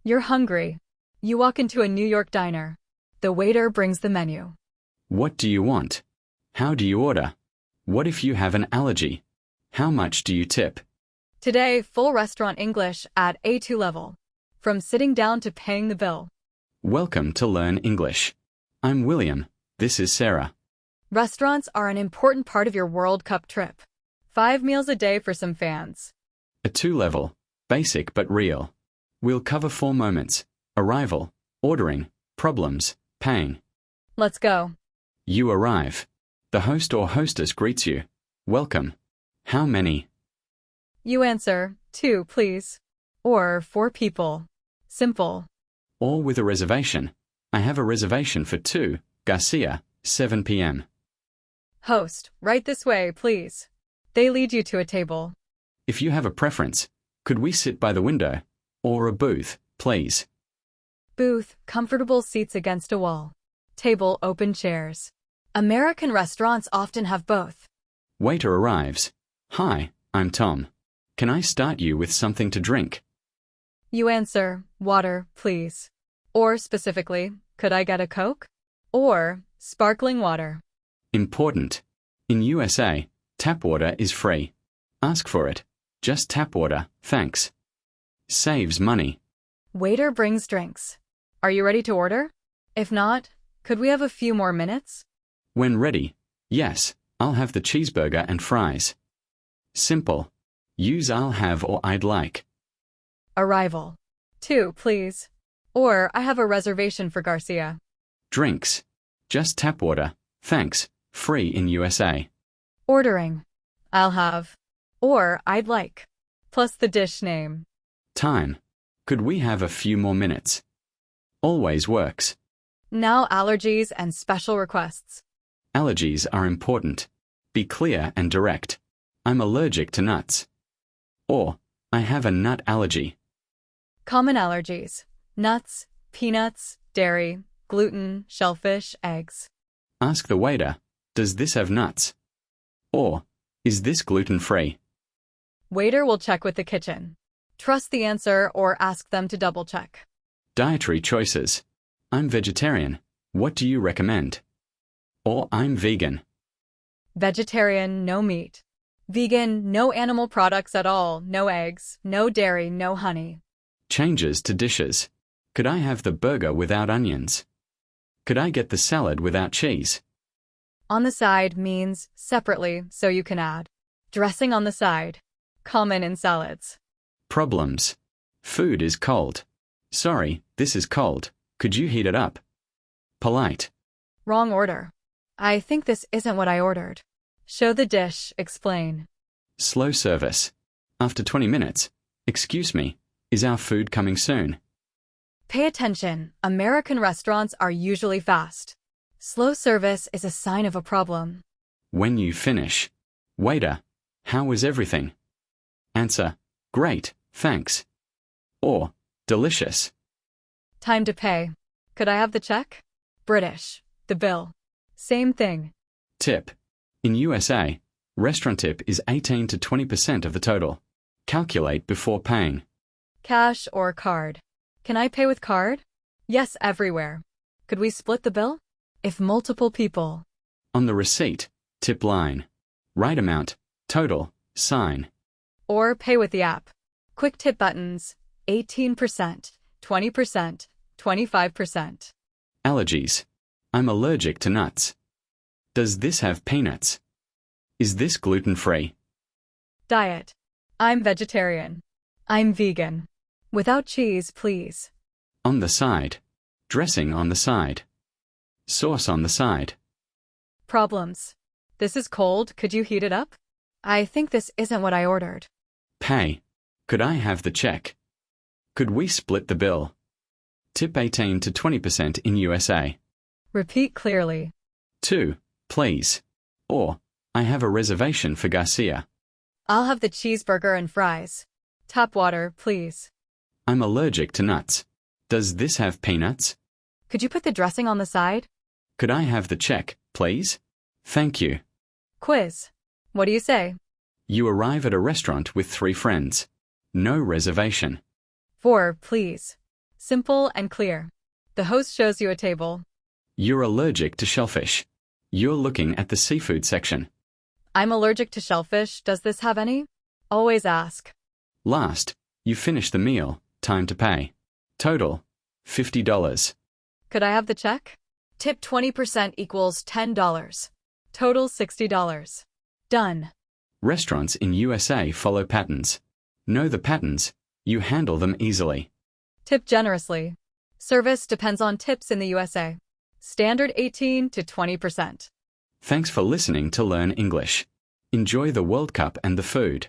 You're hungry. You walk into a New York diner. The waiter brings the menu. What do you want? How do you order? What if you have an allergy? How much do you tip? Today, full restaurant English at A2 level. From sitting down to paying the bill. Welcome to Learn English. I'm William. This is Sarah. Restaurants are an important part of your World Cup trip. 5 meals a day for some fans. A 2-level, basic but real. We'll cover 4 moments: arrival, ordering, problems, paying. Let's go. You arrive. The host or hostess greets you. Welcome. How many? You answer, 2, please. Or 4 people. Simple. Or with a reservation. I have a reservation for 2, Garcia, 7 p.m. Host, right this way, please. They lead you to a table. If you have a preference, could we sit by the window? Or a booth, please? Booth, comfortable seats against a wall. Table, open chairs. American restaurants often have both. Waiter arrives. Hi, I'm Tom. Can I start you with something to drink? You answer, water, please. Or specifically, could I get a Coke? Or, sparkling water. Important. In USA, tap water is free. Ask for it. Just tap water, thanks. Saves money. Waiter brings drinks. Are you ready to order? If not, could we have a few more minutes? When ready, yes, I'll have the cheeseburger and fries. Simple. Use I'll have or I'd like. Arrival. 2, please. Or I have a reservation for Garcia. Drinks. Just tap water, thanks, free in USA. Ordering. I'll have. Or I'd like. Plus the dish name. Time. Could we have a few more minutes? Always works. Now allergies and special requests. Allergies are important. Be clear and direct. I'm allergic to nuts. Or, I have a nut allergy. Common allergies. Nuts, peanuts, dairy, gluten, shellfish, eggs. Ask the waiter, does this have nuts? Or, is this gluten-free? Waiter will check with the kitchen. Trust the answer or ask them to double-check. Dietary choices. I'm vegetarian. What do you recommend? Or I'm vegan. Vegetarian, no meat. Vegan, no animal products at all, no eggs, no dairy, no honey. Changes to dishes. Could I have the burger without onions? Could I get the salad without cheese? On the side means separately, so you can add. Dressing on the side. Common in salads. Problems. Food is cold. Sorry, this is cold. Could you heat it up? Polite. Wrong order. I think this isn't what I ordered. Show the dish, explain. Slow service. After 20 minutes. Excuse me, is our food coming soon? Pay attention. American restaurants are usually fast. Slow service is a sign of a problem. When you finish. Waiter, how was everything? Answer, great, thanks. Or, delicious. Time to pay. Could I have the check? British. The bill. Same thing. Tip. In USA, restaurant tip is 18 to 20% of the total. Calculate before paying. Cash or card. Can I pay with card? Yes, everywhere. Could we split the bill? If multiple people. On the receipt, tip line. Right amount, total, sign. Or pay with the app. Quick tip buttons. 18%, 20%, 25%. Allergies. I'm allergic to nuts. Does this have peanuts? Is this gluten-free? Diet. I'm vegetarian. I'm vegan. Without cheese, please. On the side. Dressing on the side. Sauce on the side. Problems. This is cold, could you heat it up? I think this isn't what I ordered. Pay. Could I have the check? Could we split the bill? Tip 18 to 20% in USA. Repeat clearly. 2, please. Or, I have a reservation for Garcia. I'll have the cheeseburger and fries. Tap water, please. I'm allergic to nuts. Does this have peanuts? Could you put the dressing on the side? Could I have the check, please? Thank you. Quiz. What do you say? You arrive at a restaurant with 3 friends. No reservation. 4, please. Simple and clear. The host shows you a table. You're allergic to shellfish. You're looking at the seafood section. I'm allergic to shellfish. Does this have any? Always ask. Last, you finish the meal. Time to pay. Total, $50. Could I have the check? Tip 20% equals $10. Total $60. Done. Restaurants in USA follow patterns. Know the patterns, you handle them easily. Tip generously. Service depends on tips in the USA. Standard 18 to 20%. Thanks for listening to Learn English. Enjoy the World Cup and the food.